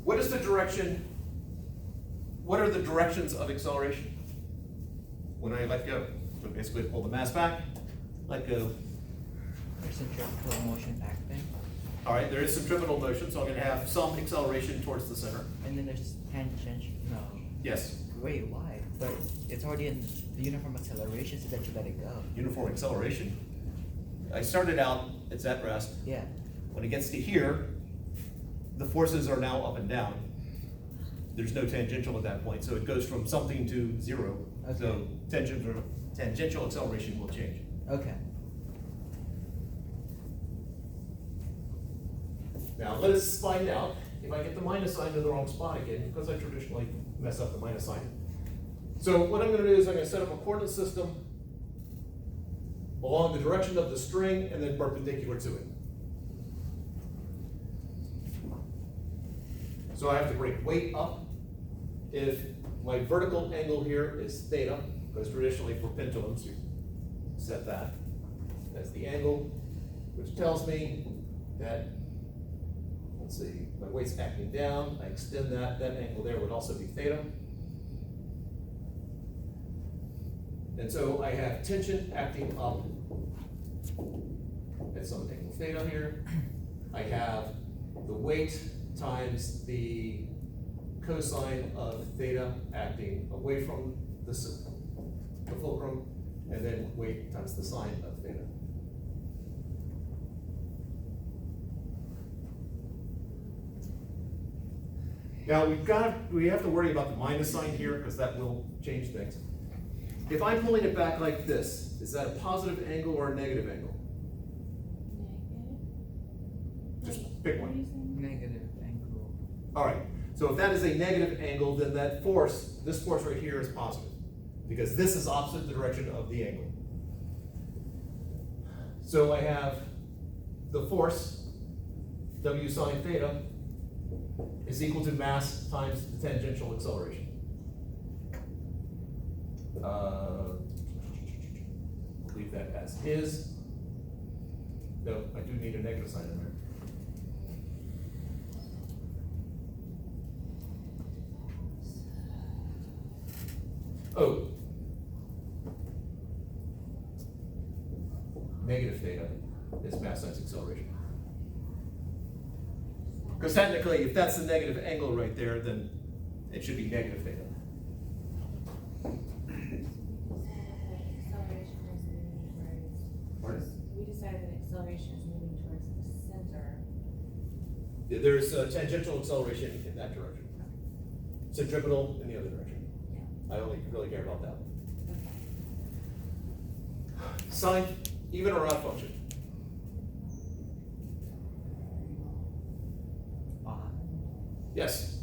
what is the direction, what are the directions of acceleration? When I let go, so basically pull the mass back, let go. There's centrifugal motion acting, All right, there is centripetal motion, so I'm gonna have some acceleration towards the center. and then there's tangential. No. Yes, Wait, why? But it's already in the uniform acceleration, so that you let it go. uniform acceleration. I started out, it's at rest. Yeah. When it gets to here, the forces are now up and down. There's no tangential at that point, so it goes from something to zero. Okay. So tangential acceleration will change. Okay. Now let us find out if I get the minus sign to the wrong spot again, because I traditionally mess up the minus sign. So what I'm going to do is I'm going to set up a coordinate system along the direction of the string and then perpendicular to it. So I have to bring weight up. If my vertical angle here is theta, because traditionally for pendulums you set that as the angle, which tells me that, let's see, my weight's acting down, I extend that angle there would also be theta. And so I have tension acting up at some angle theta here. I have the weight times the cosine of theta acting away from the fulcrum, and then weight times the sine of theta. Now we have to worry about the minus sign here because that will change things. If I'm pulling it back like this, is that a positive angle or a negative angle? Just pick one. Negative angle. All right, so if that is a negative angle, then that force, this force right here is positive, because this is opposite the direction of the angle. So I have the force, W sine theta, is equal to mass times the tangential acceleration. Leave that as is. No, I do need a negative sign in there. Oh. Negative theta is mass times acceleration. Because technically, if that's the negative angle right there, then it should be negative theta. Pardon? We decided that acceleration is moving towards the center. There's tangential acceleration in that direction. Centripetal in the other direction. Yeah. I only really care about that. Sine, even or odd function? Odd. Yes.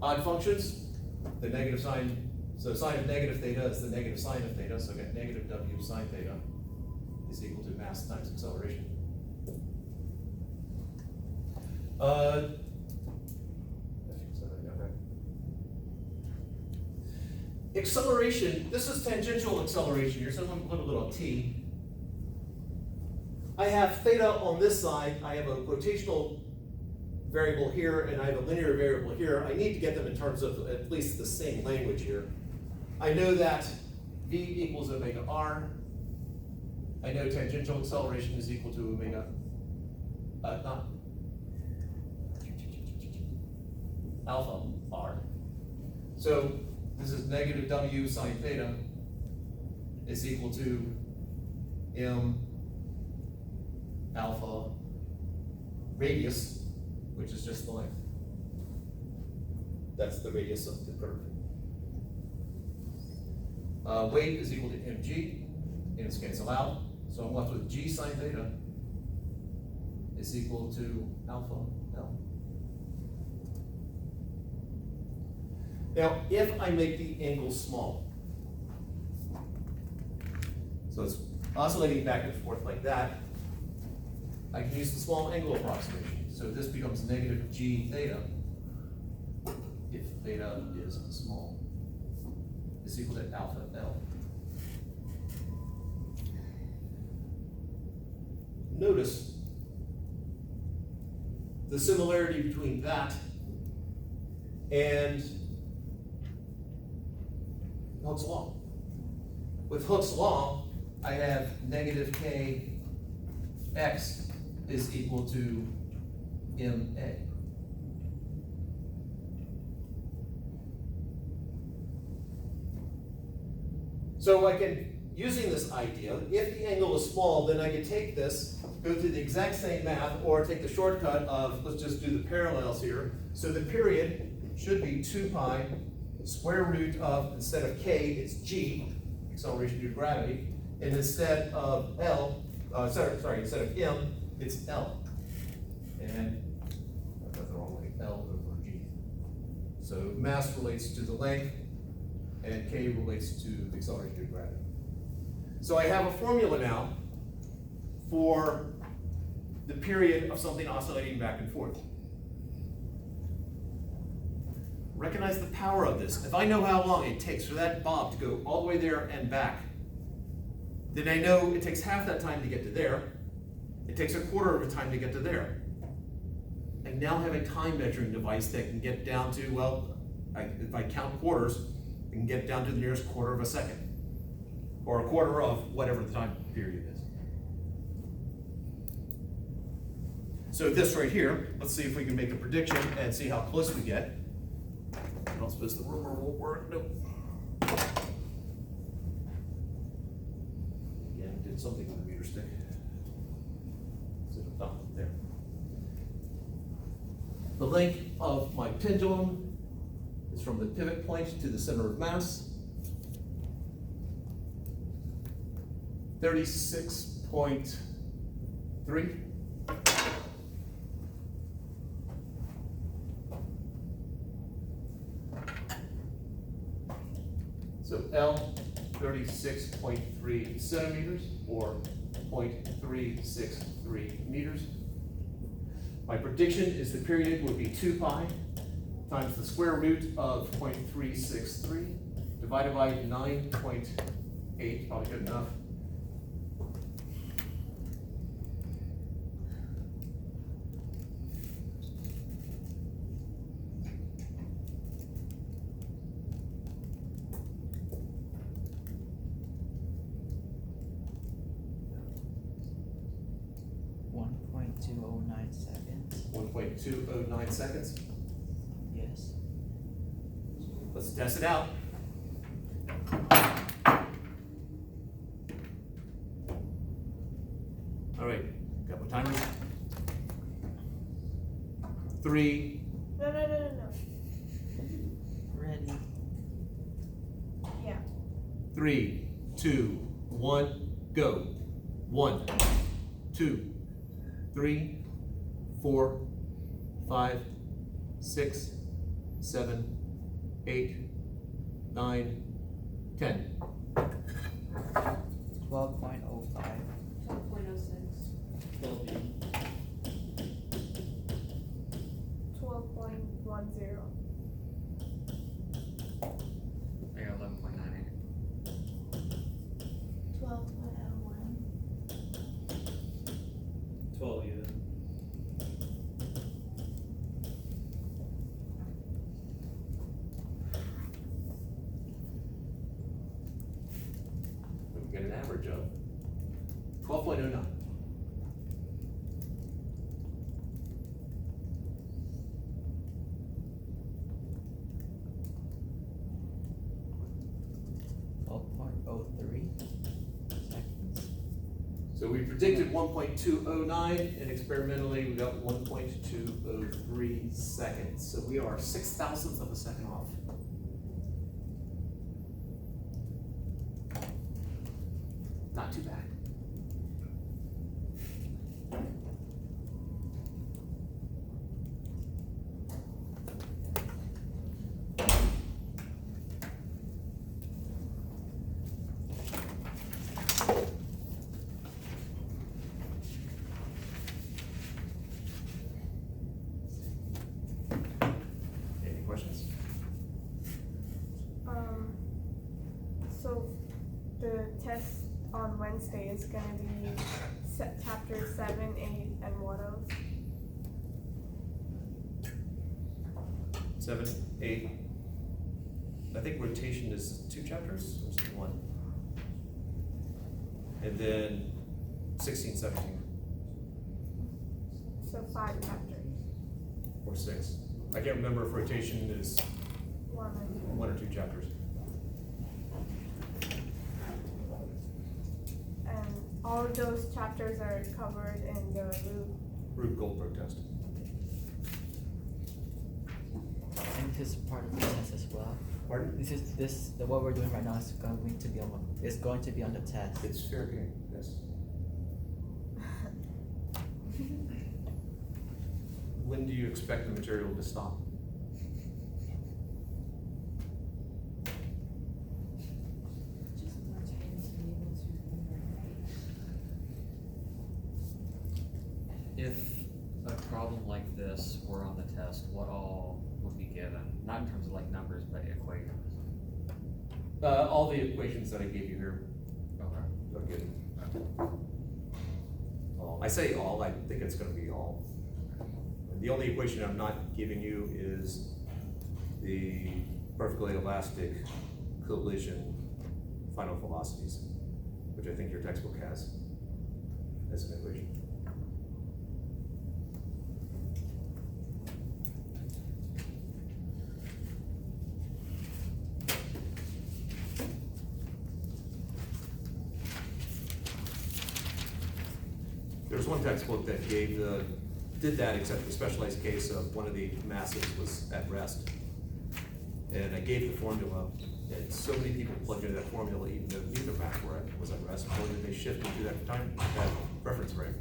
Odd functions, the negative sign, so sine of negative theta is the negative sine of theta, so I get negative W sine theta is equal to mass times acceleration. Acceleration, this is tangential acceleration here, so I'm going to put a little t. I have theta on this side, I have a rotational variable here, and I have a linear variable here. I need to get them in terms of at least the same language here. I know that v equals omega r. I know tangential acceleration is equal to omega, alpha r. So this is negative w sine theta is equal to m alpha radius, which is just the length. That's the radius of the curve. Weight is equal to mg, units cancel out, so I'm left with g sine theta is equal to alpha L. Now, if I make the angle small, so it's oscillating back and forth like that, I can use the small angle approximation. So this becomes negative g theta, if theta is small, is equal to alpha L. Notice the similarity between that and Hooke's law. With Hooke's law, I have negative kx is equal to ma. So I can, using this idea, if the angle is small, then I can take this, go through the exact same math, or take the shortcut of, let's just do the parallels here. So the period should be 2 pi square root of, instead of k, it's g, acceleration due to gravity, and instead of instead of m, it's L. And I got the wrong way, L over G. So mass relates to the length, and K relates to the acceleration due to gravity. So I have a formula now for the period of something oscillating back and forth. Recognize the power of this. If I know how long it takes for that bob to go all the way there and back, then I know it takes half that time to get to there. It takes a quarter of a time to get to there. I now have a time measuring device that can get down to, well, if I count quarters, I can get down to the nearest quarter of a second, or a quarter of whatever the time period is. So this right here, let's see if we can make a prediction and see how close we get. I don't suppose the rumor won't work. Nope. Yeah, I did something with the meter stick. So, there. The length of my pendulum is from the pivot point to the center of mass. 36.3. So L, 36.3 centimeters, or 0.363 meters. My prediction is the period would be 2 pi times the square root of 0.363 divided by 9.8, probably good enough. Seconds. 1.209 seconds. Yes. Let's test it out. All right, got my timers. 3. No. Ready. Yeah. 3, 2, 1, go. 1, 2, 3, 4, 5, 6, 7, 8, 9, 10. 12.05. 12.06. 12.10. I got 11.98. 12.01. 12 even. We get an average of 12.09. Seconds. So we predicted 1.209, and experimentally we got 1.203 seconds. So we are 6,000ths of a second off. Not too bad. Any questions? So the test on Wednesday is gonna be chapter 7, 8, and what else? 7, 8. I think rotation is 2 chapters or something, 1. And then 16, 17, So 5 chapters. or 6. I can't remember if rotation is 1 or 2 chapters. And all of those chapters are covered in the Rube Goldberg test. And this is part of the test as well. Pardon? What we're doing right now is going to be on the test. It's fair game, yes. When do you expect the material to stop? Just more time to be able to remember. If a problem like this were on the test, what all would be given? Not in terms of like numbers, but equations. All the equations that I gave you here Okay. are given. I say all, I think it's gonna be all. The only equation I'm not giving you is the perfectly elastic collision final velocities, which I think your textbook has as an equation. There's one textbook that did that, except the specialized case of one of the masses was at rest. And I gave the formula, and so many people plugged into that formula, even though neither mass was at rest, nor did they shift into that reference frame.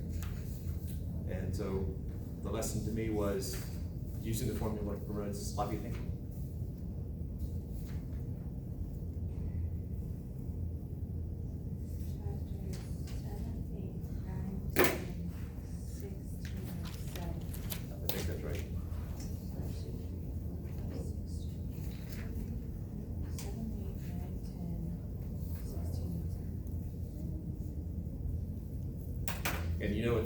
And so the lesson to me was using the formula promotes sloppy thinking. Chapters 7, 8, 9, 10, 16, 17. I think that's right. 7, 8, 9, 10, 16. And you know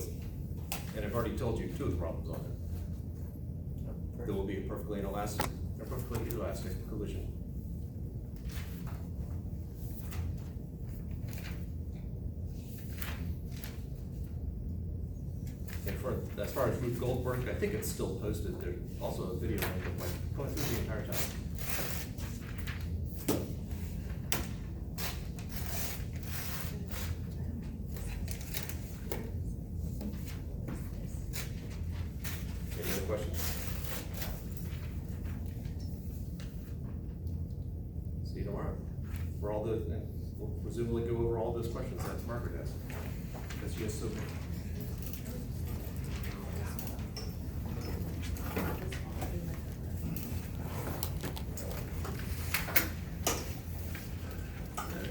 and I've already told you 2 of the problems on it. There will be a perfectly inelastic, a perfectly elastic collision. And as far as Ruth Goldberg, I think it's still posted. There's also a video link of like going through the entire time. Any other questions? See you tomorrow. And we'll presumably go over all those questions that Margaret has. Because she has so many.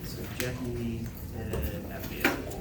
So Jackie and FBA.